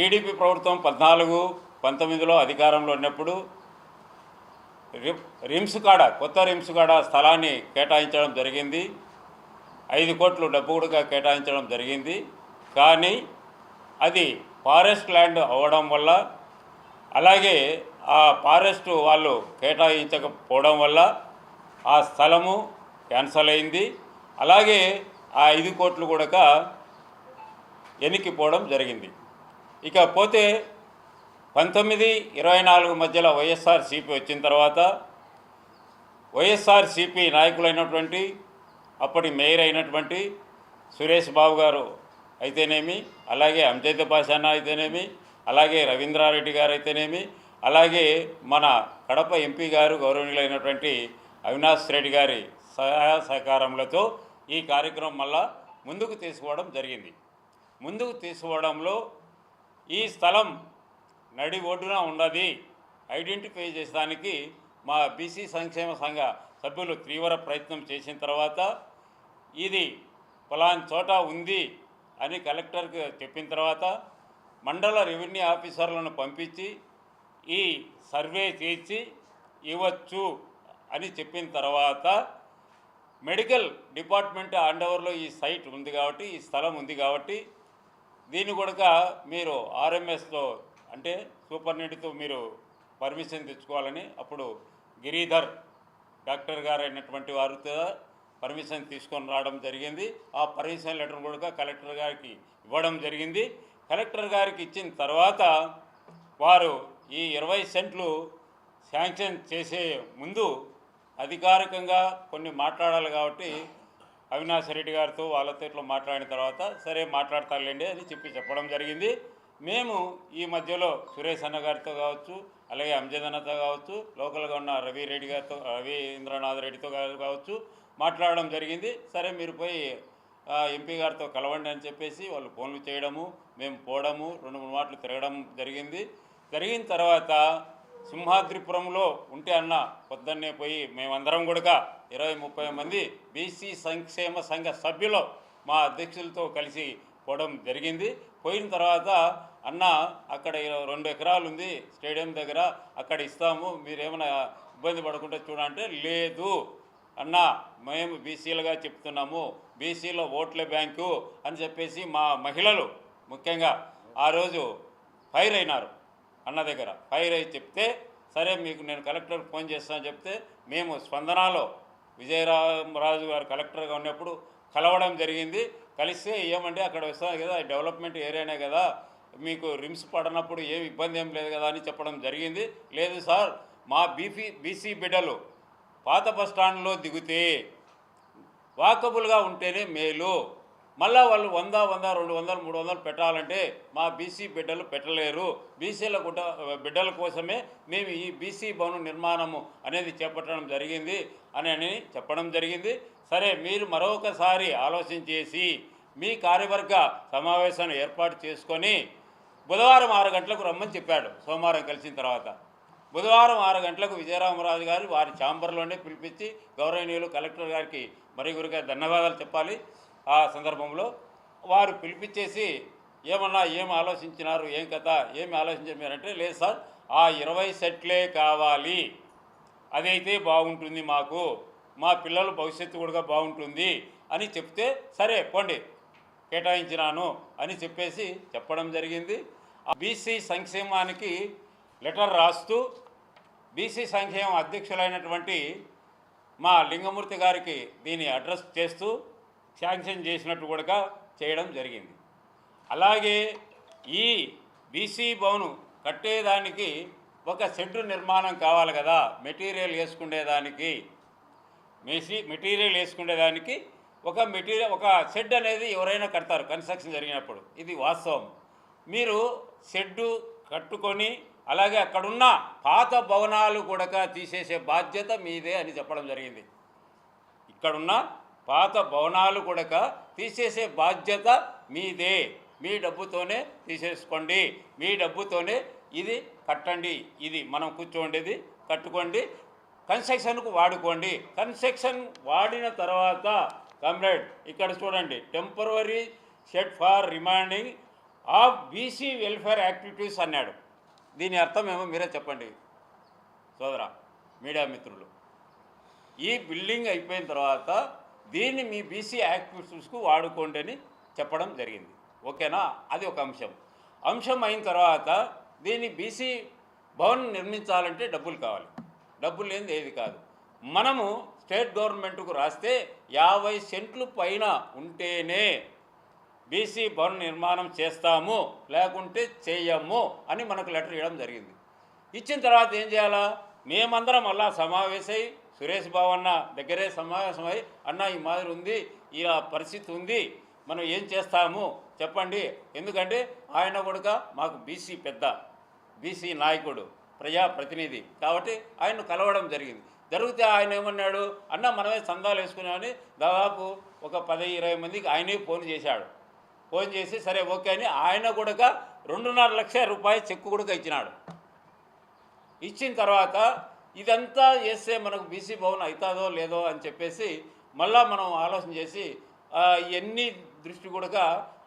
TDP ప్రభుత్వం 14-19లో అధికారంలో ఉన్నప్పుడు రిమ్స్ కాడ కొత్త రిమ్స్ కాడ స్థలాన్ని కేటాయించడం జరిగింది. 5 కోట్లు డబ్బు కూడా కేటాయించడం జరిగింది. కానీ అది ఫారెస్ట్ ల్యాండ్ అవ్వడం వల్ల, అలాగే ఆ ఫారెస్ట్ వాళ్ళు కేటాయించకపోవడం వల్ల ఆ స్థలము క్యాన్సల్ అయింది. అలాగే ఆ 5 కోట్లు కూడా ఎనికిపోవడం జరిగింది. ఇకపోతే 19-24 మధ్యలో వైఎస్ఆర్సీపీ వచ్చిన తర్వాత వైఎస్ఆర్సీపీ నాయకులైనటువంటి అప్పటి మేయర్ అయినటువంటి సురేష్ బాబు గారు అయితేనేమి, అలాగే అంజద్ బాషానా అయితేనేమి, అలాగే రవీంద్రారెడ్డి గారు అయితేనేమి, అలాగే మన కడప ఎంపీ గారు గౌరవనీయులైనటువంటి అవినాష్ రెడ్డి గారి సహాయ సహకారములతో ఈ కార్యక్రమం మళ్ళా ముందుకు తీసుకోవడం జరిగింది. ముందుకు తీసుకోవడంలో ఈ స్థలం నడి ఒడ్డున ఉన్నది ఐడెంటిఫై చేసడానికి మా బీసీ సంక్షేమ సంఘ సభ్యులు తీవ్ర ప్రయత్నం చేసిన తర్వాత ఇది ఫలానా చోట ఉంది అని కలెక్టర్కి చెప్పిన తర్వాత మండల రెవెన్యూ ఆఫీసర్లను పంపించి ఈ సర్వే చేసి ఇవ్వచ్చు అని చెప్పిన తర్వాత మెడికల్ డిపార్ట్మెంట్ హ్యాండ్ ఓవర్లో ఈ సైట్ ఉంది కాబట్టి, ఈ స్థలం ఉంది కాబట్టి దీన్ని కూడా మీరు ఆర్ఎంఎస్లో అంటే సూపరింటెండెంట్తో మీరు పర్మిషన్ తెచ్చుకోవాలని అప్పుడు గిరిధర్ డాక్టర్ గారు అయినటువంటి వారితో పర్మిషన్ తీసుకొని రావడం జరిగింది. ఆ పర్మిషన్ లెటర్ కూడా కలెక్టర్ గారికి ఇవ్వడం జరిగింది. కలెక్టర్ గారికి ఇచ్చిన తర్వాత వారు ఈ 20 సెంట్లు శాంక్షన్ చేసే ముందు అధికారికంగా కొన్ని మాట్లాడాలి కాబట్టి అవినాష్ రెడ్డి గారితో వాళ్ళతో ఇట్లా మాట్లాడిన తర్వాత సరే మాట్లాడతారులేండి అని చెప్పడం జరిగింది. మేము ఈ మధ్యలో సురేష్ అన్న గారితో కావచ్చు, అలాగే అంజద్ అన్నతో కావచ్చు, లోకల్గా ఉన్న రవీంద్రనాథ్ రెడ్డితో కావచ్చు మాట్లాడడం జరిగింది. సరే మీరు పోయి ఎంపీ గారితో కలవండి అని చెప్పేసి వాళ్ళు ఫోన్లు చేయడము, మేము పోవడము, 2-3 మాటలు తిరగడం జరిగింది. జరిగిన తర్వాత సింహాద్రిపురంలో ఉంటే అన్న పొద్దున్నే పోయి మేమందరం కూడా 20-30 మంది బీసీ సంక్షేమ సంఘ సభ్యులు మా అధ్యక్షులతో కలిసి పోవడం జరిగింది. పోయిన తర్వాత అన్న అక్కడ 2 ఎకరాలు ఉంది స్టేడియం దగ్గర, అక్కడ ఇస్తాము, మీరేమైనా ఇబ్బంది పడకుండా చూడంటే లేదు అన్న మేము బీసీలుగా చెప్తున్నాము, బీసీలో ఓట్ల బ్యాంకు అని చెప్పేసి మా మహిళలు ముఖ్యంగా ఆ రోజు ఫైర్ అయినారు అన్న దగ్గర. ఫైర్ అయి చెప్తే సరే మీకు నేను కలెక్టర్కి ఫోన్ చేస్తానని చెప్తే మేము స్పందనలో విజయరామరాజు గారు కలెక్టర్గా ఉన్నప్పుడు కలవడం జరిగింది. కలిస్తే ఏమంటే అక్కడ వస్తాను కదా డెవలప్మెంట్ ఏరియానే కదా, మీకు రిమ్స్ పడినప్పుడు ఏమి ఇబ్బంది ఏం లేదు కదా అని చెప్పడం జరిగింది. లేదు సార్ మా బీసీ బిడ్డలు పాత బస్టాండ్లో దిగితే వాకబుల్గా ఉంటేనే మేలు, మళ్ళా వాళ్ళు 100, 200, 300 పెట్టాలంటే మా బీసీ బిడ్డలు పెట్టలేరు, బీసీల బిడ్డల కోసమే మేము ఈ బీసీ భవన నిర్మాణము అనేది చేపట్టడం జరిగింది అని చెప్పడం జరిగింది. సరే మీరు మరొకసారి ఆలోచన చేసి మీ కార్యవర్గ సమావేశాన్ని ఏర్పాటు చేసుకొని బుధవారం 6 గంటలకు రమ్మని చెప్పాడు. సోమవారం కలిసిన తర్వాత బుధవారం 6 గంటలకు విజయరామరాజు గారు వారి ఛాంబర్లోనే పిలిపించి గౌరవనీయులు కలెక్టర్ గారికి మరి గురిగా ధన్యవాదాలు చెప్పాలి. ఆ సందర్భంలో వారు పిలిపించేసి ఏమన్నా ఏం ఆలోచించినారు, ఏం కథ, ఏమి ఆలోచించారంటే లేదు సార్ ఆ 20 సెట్లే కావాలి, అదైతే బాగుంటుంది, మాకు మా పిల్లల భవిష్యత్తు కూడా బాగుంటుంది అని చెప్తే సరే పోండి కేటాయించినాను అని చెప్పేసి చెప్పడం జరిగింది. ఆ బీసీ సంక్షేమానికి లెటర్ రాస్తూ బీసీ సంక్షేమ అధ్యక్షులైనటువంటి మా లింగమూర్తి గారికి దీన్ని అడ్రస్ చేస్తూ శాంక్షన్ చేసినట్టు కూడా చేయడం జరిగింది. అలాగే ఈ బీసీ భవన్ కట్టేదానికి ఒక షెడ్ నిర్మాణం కావాలి కదా, మెటీరియల్ వేసుకునేదానికి ఒక షెడ్ అనేది ఎవరైనా కడతారు కన్స్ట్రక్షన్ జరిగినప్పుడు, ఇది వాస్తవం. మీరు షెడ్డు కట్టుకొని అలాగే అక్కడున్న పాత భవనాలు కూడా తీసేసే బాధ్యత మీదే అని చెప్పడం జరిగింది. ఇక్కడున్న పాత భవనాలు కూడా తీసేసే బాధ్యత మీదే, మీ డబ్బుతోనే తీసేసుకోండి, మీ డబ్బుతోనే ఇది కట్టండి, ఇది మనం కూర్చోండేది కట్టుకోండి, కన్స్ట్రక్షన్కు వాడుకోండి. కన్స్ట్రక్షన్ వాడిన తర్వాత కామ్రేడ్ ఇక్కడ చూడండి, temporary shed for reminding of BC welfare activities అన్నాడు. దీని అర్థం ఏమో మీరే చెప్పండి సోదరా మీడియా మిత్రులు. ఈ బిల్డింగ్ అయిపోయిన తర్వాత దీన్ని మీ బీసీ యాక్టివిటీస్కు వాడుకోండి అని చెప్పడం జరిగింది. ఓకేనా? అది ఒక అంశం అయిన తర్వాత దీన్ని బీసీ భవన్ నిర్మించాలంటే డబ్బులు కావాలి. డబ్బులు లేనిది ఏది కాదు. మనము స్టేట్ గవర్నమెంట్కు రాస్తే 50 సెంట్లు పైన ఉంటేనే బీసీ భవన్ నిర్మాణం చేస్తాము, లేకుంటే చేయము అని మనకు లెటర్ ఇవ్వడం జరిగింది. ఇచ్చిన తర్వాత ఏం చేయాలా? మేమందరం అలా సమావేశమై సురేష్ బాబు అన్న దగ్గరే సమావేశమై, అన్న ఈ మాదిరి ఉంది, ఇలా పరిస్థితి ఉంది, మనం ఏం చేస్తాము చెప్పండి. ఎందుకంటే ఆయన కూడా మాకు బీసీ పెద్ద, బీసీ నాయకుడు, ప్రజాప్రతినిధి కాబట్టి ఆయన కలవడం జరిగితే ఆయన ఏమన్నాడు, అన్న మనమే చందాలు వేసుకున్నామని దాదాపు ఒక 10-20 మందికి ఆయనే ఫోన్ చేసి సరే ఓకే అని ఆయన కూడా 2.5 లక్షల రూపాయలు చెక్కు కూడా ఇచ్చినాడు. ఇచ్చిన తర్వాత ఇదంతా చేస్తే మనకు బీసీ భవన్ అవుతుందో లేదో అని చెప్పేసి మళ్ళా మనం ఆలోచన చేసి ఇవన్నీ దృష్టి కూడా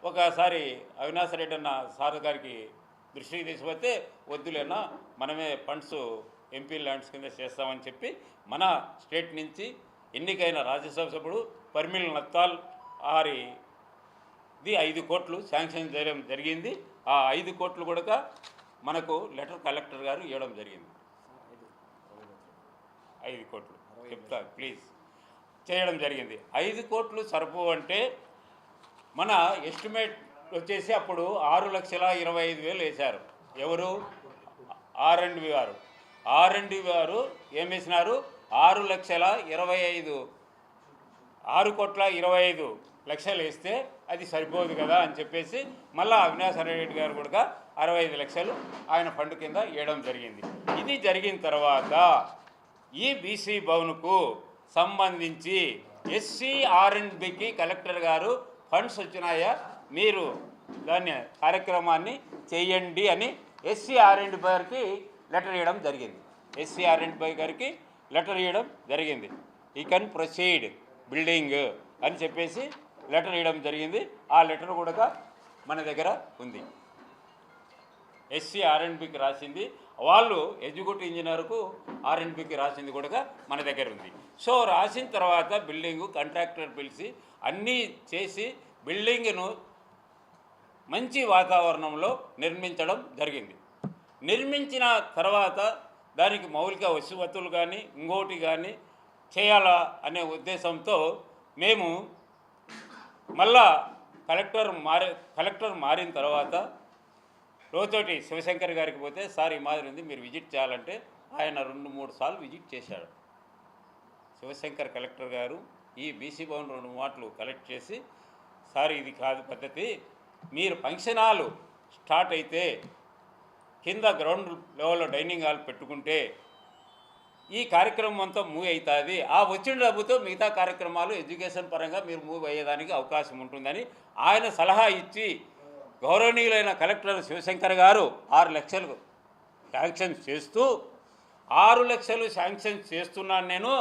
ఒకసారి అవినాష్ రెడ్డి అన్న సార్ గారికి దృష్టికి తీసుకొస్తే వద్దులేనా మనమే ఫండ్స్ ఎంపీ ల్యాండ్స్ కింద చేస్తామని చెప్పి మన స్టేట్ నుంచి ఎన్నికైన రాజ్యసభ సభ్యుడు పర్మిల్ నత్తాల్ ఆరిది 5 కోట్లు శాంక్షన్ చేయడం జరిగింది. ఆ 5 కోట్లు కూడా మనకు లెటర్ కలెక్టర్ గారు ఇవ్వడం జరిగింది. 5 కోట్లు చెప్తా ప్లీజ్ చేయడం జరిగింది. 5 కోట్లు సరిపో అంటే మన ఎస్టిమేట్ వచ్చేసి అప్పుడు 6,25,000 వేశారు. ఎవరు? ఆర్ఎండ్బి గారు. ఆర్ఎండ్బి గారు ఏం వేసినారు? 6,25,000 వేస్తే అది సరిపోదు కదా అని చెప్పేసి మళ్ళీ అవినాష్ రెడ్డి గారు కూడా 65 లక్షలు ఆయన ఫండ్ కింద ఇవ్వడం జరిగింది. ఇది జరిగిన తర్వాత ఈ బీసీ భవన్కు సంబంధించి SCRNBకి కలెక్టర్ గారు ఫండ్స్ వచ్చినాయా, మీరు దాన్ని కార్యక్రమాన్ని చేయండి అని SCRNB గారికి లెటర్ ఇవ్వడం జరిగింది. SCRNB గారికి లెటర్ ఇవ్వడం జరిగింది. ఈ కెన్ ప్రొసీడ్ బిల్డింగ్ అని చెప్పేసి లెటర్ ఇవ్వడం జరిగింది. ఆ లెటర్ కూడా మన దగ్గర ఉంది. SCRNBకి రాసింది, వాళ్ళు ఎగ్జిక్యూటివ్ ఇంజనీర్కు RNBకి రాసింది కూడా మన దగ్గర ఉంది. సో రాసిన తర్వాత బిల్డింగు కాంట్రాక్టర్ పిలిచి అన్నీ చేసి బిల్డింగ్ను మంచి వాతావరణంలో నిర్మించడం జరిగింది. నిర్మించిన తర్వాత దానికి మౌలిక వసతులు కానీ ఇంకోటి కానీ చేయాలా అనే ఉద్దేశంతో మేము మళ్ళా కలెక్టర్ మారిన తర్వాత రోజోటి శివశంకర్ గారికి పోతే సార్ ఈ మాదిరి ఉంది మీరు విజిట్ చేయాలంటే ఆయన 2-3 సార్లు విజిట్ చేశాడు. శివశంకర్ కలెక్టర్ గారు ఈ బీసీ భవన్ 2 మాటలు కలెక్ట్ చేసి సార్ ఇది కాదు పద్ధతి, మీరు ఫంక్షన్ హాల్ స్టార్ట్ అయితే కింద గ్రౌండ్ లెవెల్లో డైనింగ్ హాల్ పెట్టుకుంటే ఈ కార్యక్రమం అంతా మూవ్ అవుతుంది, ఆ వచ్చిన డబ్బుతో మిగతా కార్యక్రమాలు ఎడ్యుకేషన్ పరంగా మీరు మూవ్ అయ్యేదానికి అవకాశం ఉంటుందని ఆయన సలహా ఇచ్చి గౌరవనీయులైన కలెక్టర్ శివశంకర్ గారు 6 లక్షలు శాంక్షన్ చేస్తూ 6 లక్షలు శాంక్షన్ చేస్తున్నాను నేను,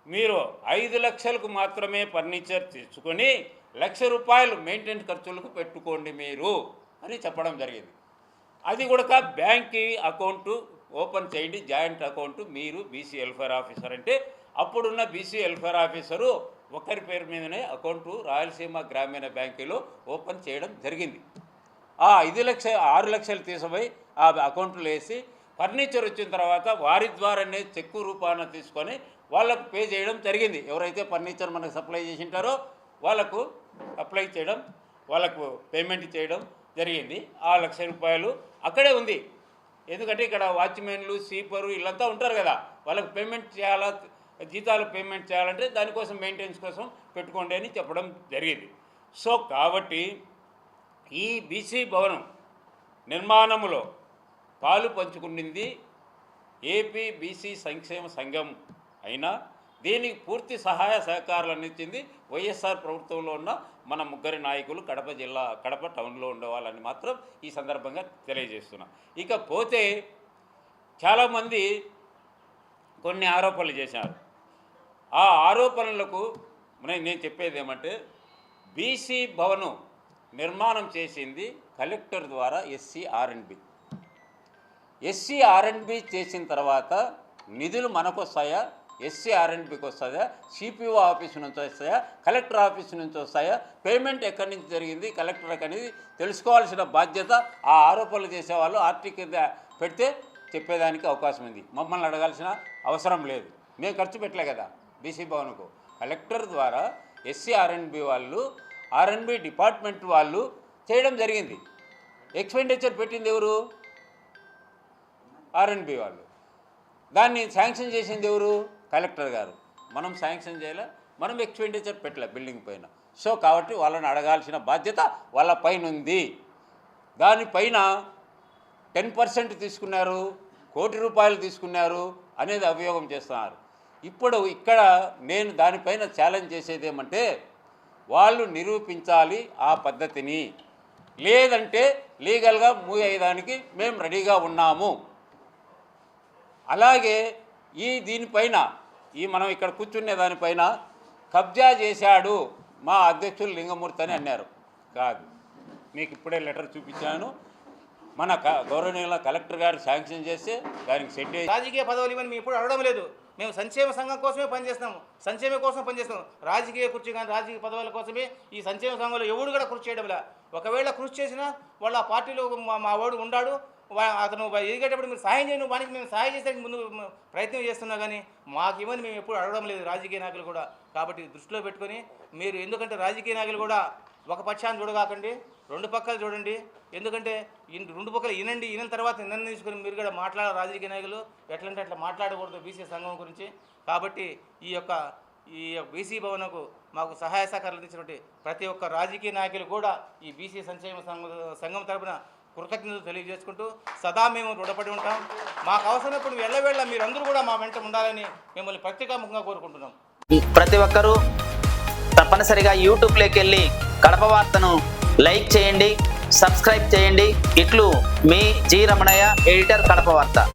మీరు 5 లక్షలకు మాత్రమే ఫర్నిచర్ తెచ్చుకొని 1,00,000 రూపాయలు మెయింటెనెన్స్ ఖర్చులకు పెట్టుకోండి మీరు అని చెప్పడం జరిగింది. అది కూడా బ్యాంక్కి అకౌంటు ఓపెన్ చేయండి, జాయింట్ అకౌంటు, మీరు బీసీ వెల్ఫేర్ ఆఫీసర్ అంటే అప్పుడున్న బీసీ వెల్ఫేర్ ఆఫీసరు ఒకరి పేరు మీదనే అకౌంటు రాయలసీమ గ్రామీణ బ్యాంకులో ఓపెన్ చేయడం జరిగింది. ఆ 6 లక్షలు తీసుకుపోయి ఆ అకౌంట్లో వేసి ఫర్నిచర్ వచ్చిన తర్వాత వారి ద్వారానే చెక్కు రూపాన తీసుకొని వాళ్ళకు పే చేయడం జరిగింది. ఎవరైతే ఫర్నిచర్ మనకు సప్లై చేసి ఉంటారో వాళ్ళకు అప్లై చేయడం, వాళ్ళకు పేమెంట్ చేయడం జరిగింది. ఆ 1,00,000 రూపాయలు అక్కడే ఉంది. ఎందుకంటే ఇక్కడ వాచ్మెన్లు స్వీపరు వీళ్ళంతా ఉంటారు కదా, వాళ్ళకు పేమెంట్ చేయాలా, జీతాలు పేమెంట్ చేయాలంటే దానికోసం మెయింటెనెన్స్ కోసం పెట్టుకోండి అని చెప్పడం జరిగింది. సో కాబట్టి ఈ బీసీ భవనం నిర్మాణంలో పాలు పంచుకునింది ఏపీ బీసీ సంక్షేమ సంఘం అయినా దీనికి పూర్తి సహాయ సహకారాలు అందించింది వైఎస్ఆర్ ప్రభుత్వంలో ఉన్న మన 3 నాయకులు, కడప టౌన్లో ఉండేవాళ్ళని మాత్రం ఈ సందర్భంగా తెలియజేస్తున్నాం. ఇకపోతే చాలామంది కొన్ని ఆరోపణలు చేశారు. ఆ ఆరోపణలకు నేను చెప్పేది ఏమంటే బీసీ భవనం నిర్మాణం చేసింది కలెక్టర్ ద్వారా ఎస్సీ ఆర్ఎండ్బి చేసిన తర్వాత నిధులు మనకు వస్తాయా, ఎస్సీ ఆర్ఎండ్బికి వస్తుందా, సిపిఓ ఆఫీస్ నుంచి వస్తాయా, కలెక్టర్ ఆఫీస్ నుంచి వస్తాయా, పేమెంట్ ఎక్కడి నుంచి జరిగింది కలెక్టర్కి అనేది తెలుసుకోవాల్సిన బాధ్యత ఆ ఆరోపణలు చేసేవాళ్ళు ఆర్టీ కింద పెడితే చెప్పేదానికి అవకాశం ఉంది. మమ్మల్ని అడగాల్సిన అవసరం లేదు, మేము ఖర్చు పెట్టలే కదా బీసీ భవన్కు. కలెక్టర్ ద్వారా ఎస్సీ ఆర్ఎండ్బి వాళ్ళు, ఆర్ఎండ్బి డిపార్ట్మెంట్ వాళ్ళు చేయడం జరిగింది. ఎక్స్పెండిచర్ పెట్టింది ఎవరు? ఆర్ఎండ్బి వాళ్ళు. దాన్ని శాంక్షన్ చేసింది ఎవరు? కలెక్టర్ గారు. మనం శాంక్షన్ చేయలే, మనం ఎక్స్పెండిచర్ పెట్టలే బిల్డింగ్ పైన. సో కాబట్టి వాళ్ళని అడగాల్సిన బాధ్యత వాళ్ళ పైన ఉంది. దానిపైన 10% తీసుకున్నారు, ₹1 కోటి తీసుకున్నారు అనేది అభియోగం చేస్తున్నారు. ఇప్పుడు ఇక్కడ నేను దానిపైన ఛాలెంజ్ చేసేది ఏమంటే, వాళ్ళు నిరూపించాలి ఆ పద్ధతిని, లేదంటే లీగల్గా మూవ్ అయ్యేదానికి మేము రెడీగా ఉన్నాము. అలాగే దీనిపైన మనం ఇక్కడ కూర్చునే దానిపైన కబ్జా చేశాడు మా అధ్యక్షులు లింగమూర్తి అని అన్నారు. కాదు, మీకు ఇప్పుడే లెటర్ చూపించాను. మన గౌరవనీయుల కలెక్టర్ గారు శాంక్షన్ చేస్తే దానికి సెట్ రాజకీయ పదవులు ఇవన్నీ మేము ఎప్పుడు అడగడం లేదు. మేము సంక్షేమ సంఘం కోసమే పనిచేస్తాము, సంక్షేమం కోసం పనిచేస్తాము. రాజకీయ కుర్చీ కానీ రాజకీయ పదవుల కోసమే ఈ సంక్షేమ సంఘంలో ఎవడు కూడా కృషి చేయడం లే. ఒకవేళ కృషి చేసినా వాళ్ళ పార్టీలో మా వాడు ఉన్నాడు, అతను ఎదిగేటప్పుడు మీరు సహాయం చేయను, వానికి మేము సహాయం చేసేందుకు ముందు ప్రయత్నం చేస్తున్నా కానీ మాకు ఇవన్నీ మేము ఎప్పుడు అడగడం లేదు రాజకీయ నాయకులు కూడా. కాబట్టి దృష్టిలో పెట్టుకొని మీరు, ఎందుకంటే రాజకీయ నాయకులు కూడా ఒక పక్షాన్ని చూడగాకండి, 2 పక్కలు చూడండి. ఎందుకంటే 2 పక్కలు విన్న తర్వాత నిర్ణయం తీసుకొని మీరు కూడా మాట్లాడాలి. రాజకీయ నాయకులు ఎట్లంటే అట్లా మాట్లాడకూడదు బీసీ సంఘం గురించి. కాబట్టి ఈ బీసీ భవన్కు మాకు సహాయ సహకారాలు ఇచ్చినటువంటి ప్రతి ఒక్క రాజకీయ నాయకులు కూడా ఈ బీసీ సంక్షేమ సంఘం తరపున కృతజ్ఞతలు తెలియజేసుకుంటూ సదా మేము రుణపడి ఉంటాం. మాకు అవసరమైనప్పుడు ఎల్లవేళ మీరందరూ కూడా మా వెంట ఉండాలని మిమ్మల్ని ప్రత్యేకంగా కోరుకుంటున్నాం. ప్రతి ఒక్కరూ తప్పనిసరిగా యూట్యూబ్లోకి వెళ్ళి కడప వార్తను లైక్ చేయండి, సబ్స్క్రైబ్ చేయండి. ఇట్లు మీ జి రమణయ్య, ఎడిటర్, కడప వార్త.